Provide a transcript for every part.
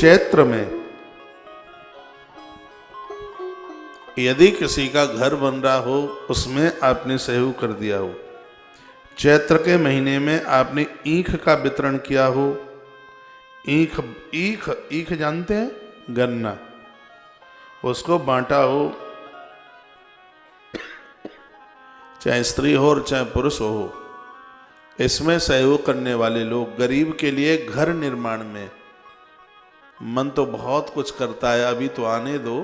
चैत्र में यदि किसी का घर बन रहा हो, उसमें आपने सहयोग कर दिया हो, चैत्र के महीने में आपने ईख का वितरण किया हो, ईख ईख ईख जानते हैं, गन्ना, उसको बांटा हो, चाहे स्त्री हो और चाहे पुरुष हो, इसमें सहयोग करने वाले लोग गरीब के लिए घर निर्माण में मन तो बहुत कुछ करता है। अभी तो आने दो,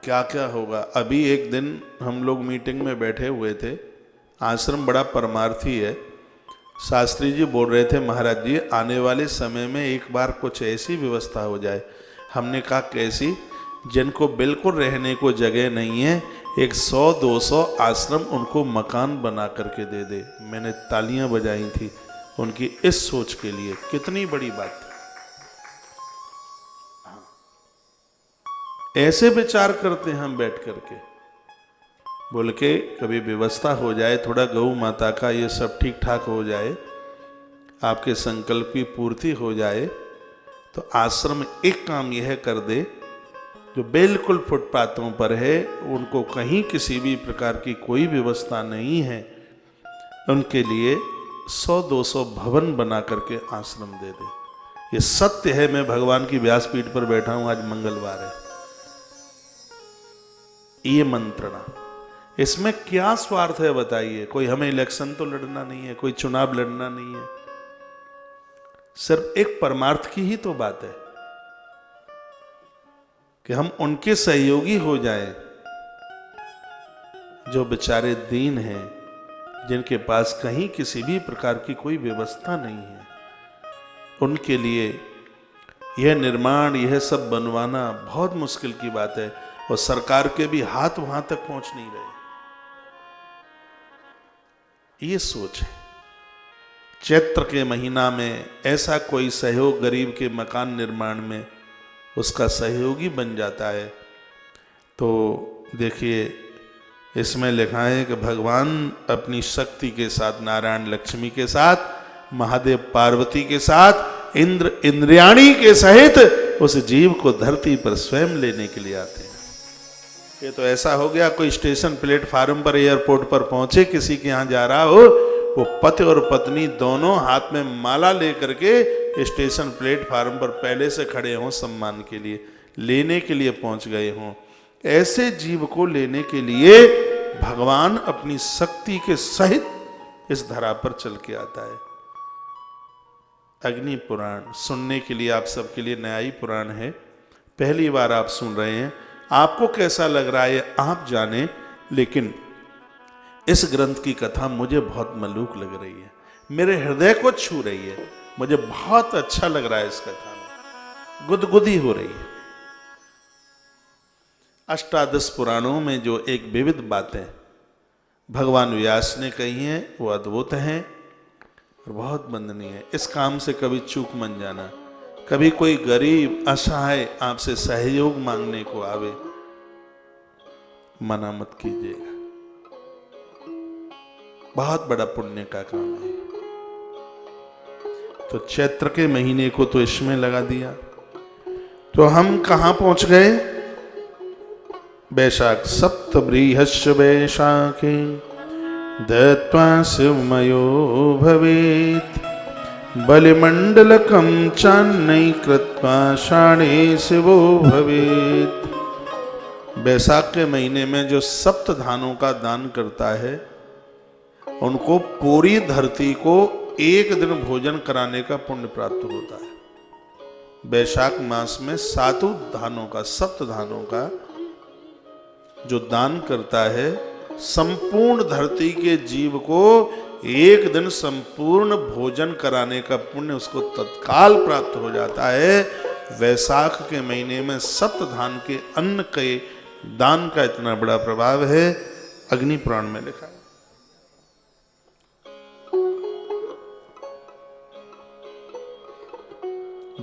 क्या क्या होगा। अभी एक दिन हम लोग मीटिंग में बैठे हुए थे, आश्रम बड़ा परमार्थी है, शास्त्री जी बोल रहे थे, महाराज जी आने वाले समय में एक बार कुछ ऐसी व्यवस्था हो जाए। हमने कहा कैसी? जिनको बिल्कुल रहने को जगह नहीं है, एक 100-200 आश्रम उनको मकान बना करके दे दे। मैंने तालियां बजाई थी उनकी इस सोच के लिए। कितनी बड़ी बात थी। ऐसे विचार करते हैं हम बैठ करके, बोल के कभी व्यवस्था हो जाए, थोड़ा गौ माता का ये सब ठीक ठाक हो जाए, आपके संकल्प की पूर्ति हो जाए, तो आश्रम एक काम यह कर दे, जो बिल्कुल फुटपाथों पर है, उनको कहीं किसी भी प्रकार की कोई व्यवस्था नहीं है, उनके लिए 100-200 भवन बना करके आश्रम दे दे। ये सत्य है। मैं भगवान की व्यासपीठ पर बैठा हूं, आज मंगलवार है। ये मंत्रणा, इसमें क्या स्वार्थ है बताइए? कोई हमें इलेक्शन तो लड़ना नहीं है, कोई चुनाव लड़ना नहीं है, सिर्फ एक परमार्थ की ही तो बात है कि हम उनके सहयोगी हो जाएं जो बेचारे दीन हैं, जिनके पास कहीं किसी भी प्रकार की कोई व्यवस्था नहीं है। उनके लिए यह निर्माण, यह सब बनवाना बहुत मुश्किल की बात है, और सरकार के भी हाथ वहां तक पहुंच नहीं रहे। ये सोच है। चैत्र के महीना में ऐसा कोई सहयोग गरीब के मकान निर्माण में उसका सहयोगी बन जाता है, तो देखिए इसमें लिखा है कि भगवान अपनी शक्ति के साथ, नारायण लक्ष्मी के साथ, महादेव पार्वती के साथ, इंद्र इंद्रियाणी के सहित उस जीव को धरती पर स्वयं लेने के लिए आते हैं। ये तो ऐसा हो गया, कोई स्टेशन प्लेटफार्म पर, एयरपोर्ट पर पहुंचे, किसी के यहां जा रहा हो, वो पति और पत्नी दोनों हाथ में माला लेकर के स्टेशन प्लेटफार्म पर पहले से खड़े हों, सम्मान के लिए, लेने के लिए पहुंच गए हों। ऐसे जीव को लेने के लिए भगवान अपनी शक्ति के सहित इस धरा पर चल के आता है। अग्नि पुराण सुनने के लिए आप सबके लिए नया ही पुराण है, पहली बार आप सुन रहे हैं, आपको कैसा लग रहा है आप जाने, लेकिन इस ग्रंथ की कथा मुझे बहुत मलूक लग रही है, मेरे हृदय को छू रही है, मुझे बहुत अच्छा लग रहा है। इस कथा में गुदगुदी हो रही है। अष्टादश पुराणों में जो एक विविध बातें भगवान व्यास ने कही हैं, वो अद्भुत हैं और बहुत वंदनीय है। इस काम से कभी चूक मत जाना। कभी कोई गरीब असहाय आपसे सहयोग मांगने को आवे, मना मत कीजिएगा, बहुत बड़ा पुण्य का काम है। तो चैत्र के महीने को तो इसमें लगा दिया, तो हम कहां पहुंच गए? बैशाख सप्तबृहस्पति बैशाखे दत्वा शिवमयो भवेत् बलिमंडलकं चान्नै कृत्वा शाणे शिवो भवेत्। बैसाख के महीने में जो सप्त धानों का दान करता है, उनको पूरी धरती को एक दिन भोजन कराने का पुण्य प्राप्त होता है। बैशाख मास में 7 धानों का, सप्त धानों का जो दान करता है, संपूर्ण धरती के जीव को एक दिन संपूर्ण भोजन कराने का पुण्य उसको तत्काल प्राप्त हो जाता है। वैशाख के महीने में सप्त धान के अन्न के दान का इतना बड़ा प्रभाव है, अग्नि पुराण में लिखा है।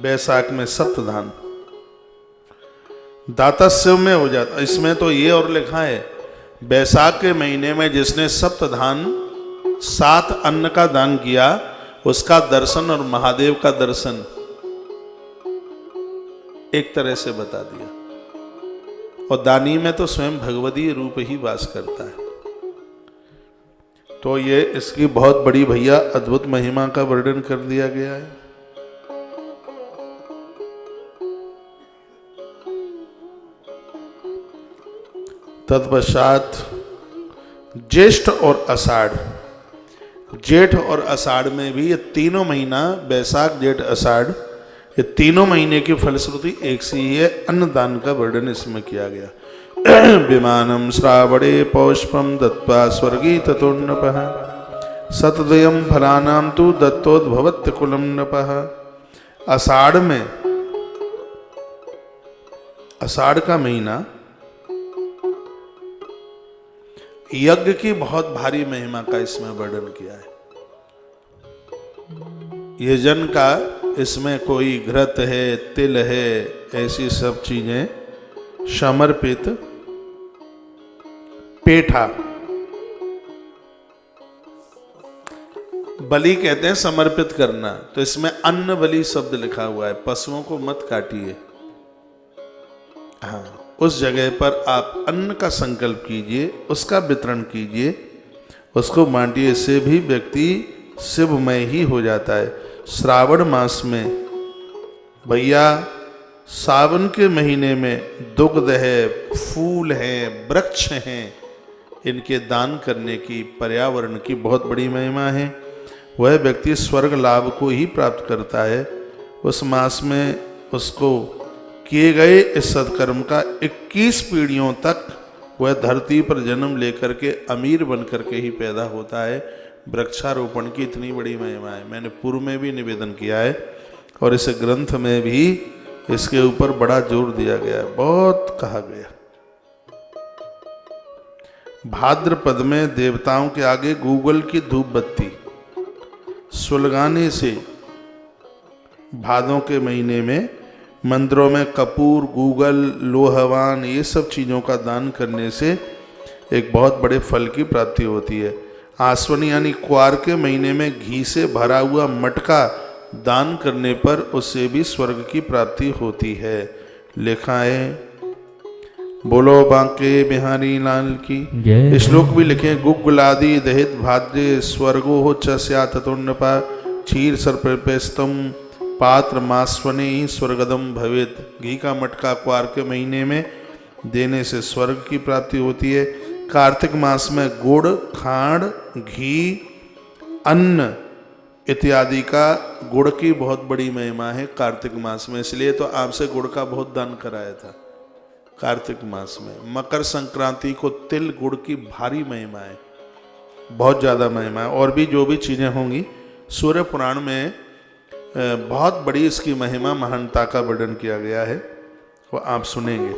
बैसाख में सप्त धान दातस्व में हो जाता। इसमें तो ये और लिखा है, बैसाख के महीने में जिसने सप्त धान 7 अन्न का दान किया, उसका दर्शन और महादेव का दर्शन एक तरह से बता दिया। और दानी में तो स्वयं भगवती रूप ही वास करता है। तो ये इसकी बहुत बड़ी भैया अद्भुत महिमा का वर्णन कर दिया गया है। तत्पश्चात ज्येष्ठ और आषाढ़, जेठ और आषाढ़ में भी ये तीनों महीना, बैसाख जेठ आषाढ़, ये तीनों महीने की फलश्रुति एक सी ही है। अन्नदान का वर्णन इसमें किया गया। विमानम श्रावणे पौष्पम दत्त्वा स्वर्गी ततो नपः सतदयम फलानाम तु दत्तोद्भवत्य कुलम नपः। आषाढ़ में, आषाढ़ का महीना यज्ञ की बहुत भारी महिमा का इसमें वर्णन किया है। यजन का इसमें कोई घृत है, तिल है, ऐसी सब चीजें समर्पित, पेठा, बलि कहते हैं समर्पित करना, तो इसमें अन्न बलि शब्द लिखा हुआ है। पशुओं को मत काटिए, हाँ, उस जगह पर आप अन्न का संकल्प कीजिए, उसका वितरण कीजिए, उसको बांटिए। इससे भी व्यक्ति शिवमय ही हो जाता है। श्रावण मास में भैया, सावन के महीने में दुग्ध है, फूल हैं, वृक्ष हैं, इनके दान करने की, पर्यावरण की बहुत बड़ी महिमा है। वह व्यक्ति स्वर्ग लाभ को ही प्राप्त करता है। उस मास में उसको किए गए इस सत्कर्म का 21 पीढ़ियों तक वह धरती पर जन्म लेकर के अमीर बन करके ही पैदा होता है। वृक्षारोपण की इतनी बड़ी महिमा है। मैंने पूर्व में भी निवेदन किया है और इस ग्रंथ में भी इसके ऊपर बड़ा जोर दिया गया है, बहुत कहा गया। भाद्रपद में देवताओं के आगे गूगल की धूप बत्ती सुलगाने से, भादों के महीने में मंदिरों में कपूर, गूगल, लोहवान, ये सब चीज़ों का दान करने से एक बहुत बड़े फल की प्राप्ति होती है। आश्विन यानी क्वार के महीने में घी से भरा हुआ मटका दान करने पर उससे भी स्वर्ग की प्राप्ति होती है। लिखा है, बोलो बांके बिहारी लाल की। श्लोक भी लिखे, गुग्गुलादि दहित भाद्रे स्वर्गो हो च्या ततोन्नपा क्षीर सर्पेस्तम पात्र मास्वने स्वर्गदम भवेत। घी का मटका क्वार के महीने में देने से स्वर्ग की प्राप्ति होती है। कार्तिक मास में गुड़, खांड, घी, अन्न इत्यादि का, गुड़ की बहुत बड़ी महिमा है कार्तिक मास में, इसलिए तो आपसे गुड़ का बहुत दान कराया था कार्तिक मास में। मकर संक्रांति को तिल गुड़ की भारी महिमा है, बहुत ज़्यादा महिमा है। और भी जो भी चीज़ें होंगी, सूर्य पुराण में बहुत बड़ी इसकी महिमा, महानता का वर्णन किया गया है, वो आप सुनेंगे।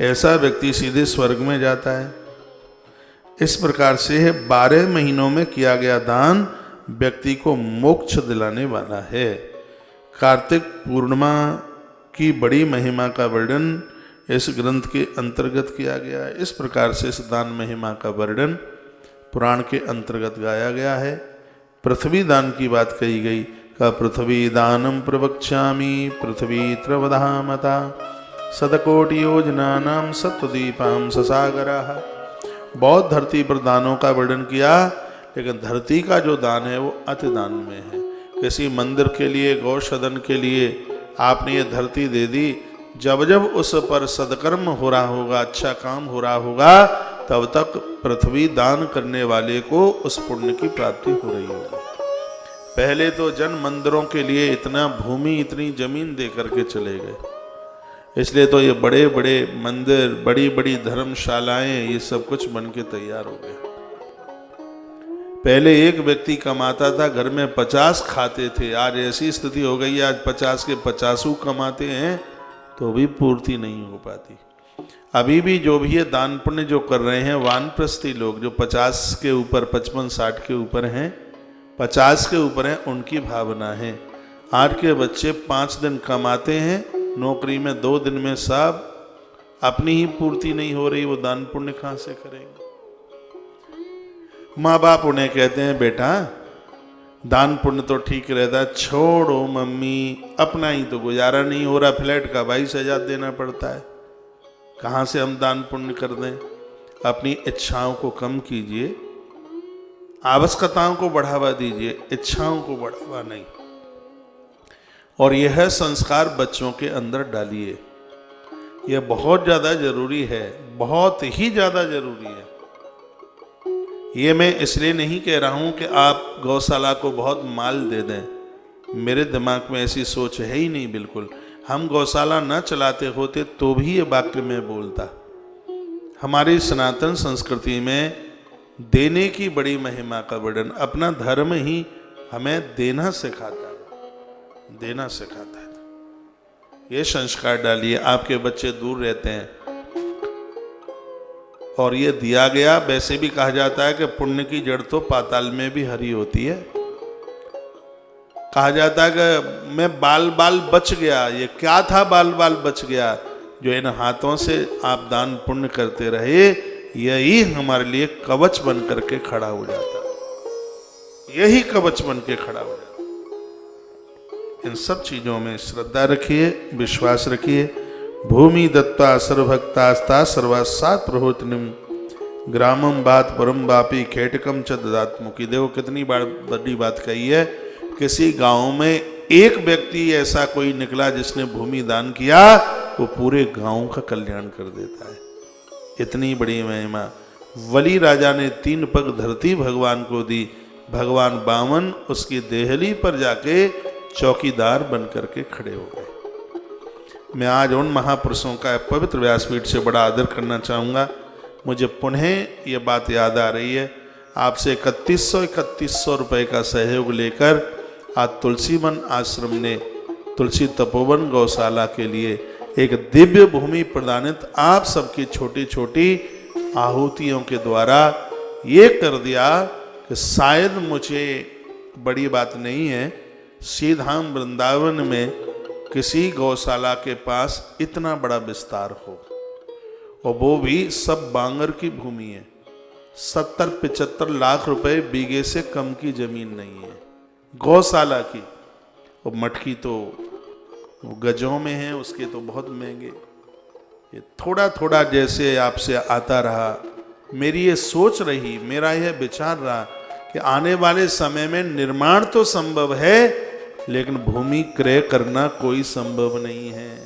ऐसा व्यक्ति सीधे स्वर्ग में जाता है। इस प्रकार से 12 महीनों में किया गया दान व्यक्ति को मोक्ष दिलाने वाला है। कार्तिक पूर्णिमा की बड़ी महिमा का वर्णन इस ग्रंथ के अंतर्गत किया गया है। इस प्रकार से इस दान महिमा का वर्णन पुराण के अंतर्गत गाया गया है। पृथ्वी दान की बात कही गई, का पृथ्वी दानम प्रवक्ष्यामि पृथ्वी त्रवधामता सदकोटि योजनानां सत्वदीपां ससागराः। बहुत धरती पर दानों का वर्णन किया, लेकिन धरती का जो दान है वो अति दान में है। किसी मंदिर के लिए, गौसदन के लिए आपने ये धरती दे दी, जब जब उस पर सदकर्म हो रहा होगा, अच्छा काम हो रहा होगा, तब तक पृथ्वी दान करने वाले को उस पुण्य की प्राप्ति हो रही होगी। पहले तो जन मंदिरों के लिए इतना भूमि, इतनी जमीन दे करके चले गए, इसलिए तो ये बड़े बड़े मंदिर, बड़ी बड़ी धर्मशालाएं, ये सब कुछ बन के तैयार हो गए। पहले एक व्यक्ति कमाता था, घर में 50 खाते थे। आज ऐसी स्थिति हो गई है, आज 50 के 50 कमाते हैं तो भी पूर्ति नहीं हो पाती। अभी भी जो भी ये दान पुण्य जो कर रहे हैं वानप्रस्थी लोग, जो 50 के ऊपर, 55-60 के ऊपर हैं, 50 के ऊपर हैं, उनकी भावना है। आज के बच्चे 5 दिन कमाते हैं नौकरी में, 2 दिन में सब अपनी ही पूर्ति नहीं हो रही, वो दान पुण्य कहाँ से करेंगे। माँ बाप उन्हें कहते हैं, बेटा दान पुण्य तो ठीक रहता, छोड़ो मम्मी, अपना ही तो गुजारा नहीं हो रहा, फ्लैट का 22,000 देना पड़ता है, कहाँ से हम दान पुण्य कर दें। अपनी इच्छाओं को कम कीजिए, आवश्यकताओं को बढ़ावा दीजिए, इच्छाओं को बढ़ावा नहीं। और यह संस्कार बच्चों के अंदर डालिए, यह बहुत ज़्यादा जरूरी है, बहुत ही ज़्यादा जरूरी है। ये मैं इसलिए नहीं कह रहा हूं कि आप गौशाला को बहुत माल दे दें, मेरे दिमाग में ऐसी सोच है ही नहीं बिल्कुल। हम गौशाला न चलाते होते तो भी ये वाक्य मैं बोलता। हमारी सनातन संस्कृति में देने की बड़ी महिमा का वर्णन, अपना धर्म ही हमें देना सिखाता है, देना सिखाता है। ये संस्कार डालिए, आपके बच्चे दूर रहते हैं और ये दिया गया। वैसे भी कहा जाता है कि पुण्य की जड़ तो पाताल में भी हरी होती है। कहा जाता है कि मैं बाल बाल बच गया, ये क्या था बाल बाल बच गया, जो इन हाथों से आप दान पुण्य करते रहे, यही हमारे लिए कवच बन करके खड़ा हो जाता है, यही कवच बन के खड़ा हो जाता है। इन सब चीजों में श्रद्धा रखिए, विश्वास रखिए। भूमि दत्ता सर्वभक्तास्ता सर्वासात प्रहोतनिम ग्रामम बात परम बापी खेटकम च ददात्मुखी। देखो कितनी बड़ी बात कही है। किसी गांव में एक व्यक्ति ऐसा कोई निकला जिसने भूमि दान किया, वो पूरे गांव का कल्याण कर देता है। इतनी बड़ी महिमा। वली राजा ने 3 पग धरती भगवान को दी, भगवान बामन उसकी देहली पर जाके चौकीदार बन करके खड़े हो गए। मैं आज उन महापुरुषों का पवित्र व्यासपीठ से बड़ा आदर करना चाहूँगा। मुझे पुनः ये बात याद आ रही है, आपसे 3100 रुपये का सहयोग लेकर आज तुलसी वन आश्रम ने तुलसी तपोवन गौशाला के लिए एक दिव्य भूमि प्रदानित आप सबकी छोटी छोटी आहुतियों के द्वारा ये कर दिया कि शायद मुझे बड़ी बात नहीं है, श्रीधाम वृंदावन में किसी गौशाला के पास इतना बड़ा विस्तार हो, और वो भी सब बांगर की भूमि है। 70-75 लाख रुपए बीघे से कम की जमीन नहीं है गौशाला की। और मटकी तो गजों में है, उसके तो बहुत महंगे। ये थोड़ा थोड़ा जैसे आपसे आता रहा, मेरी ये सोच रही, मेरा यह विचार रहा कि आने वाले समय में निर्माण तो संभव है, लेकिन भूमि क्रय करना कोई संभव नहीं है।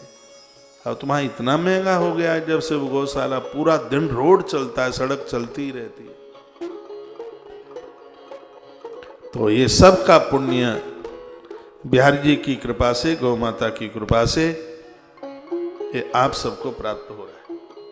अब तुम्हारा इतना महंगा हो गया है, जब से वो गौशाला पूरा दिन रोड चलता है, सड़क चलती रहती है। तो ये सब का पुण्य बिहारी जी की कृपा से, गौ माता की कृपा से ये आप सबको प्राप्त हो रहा है।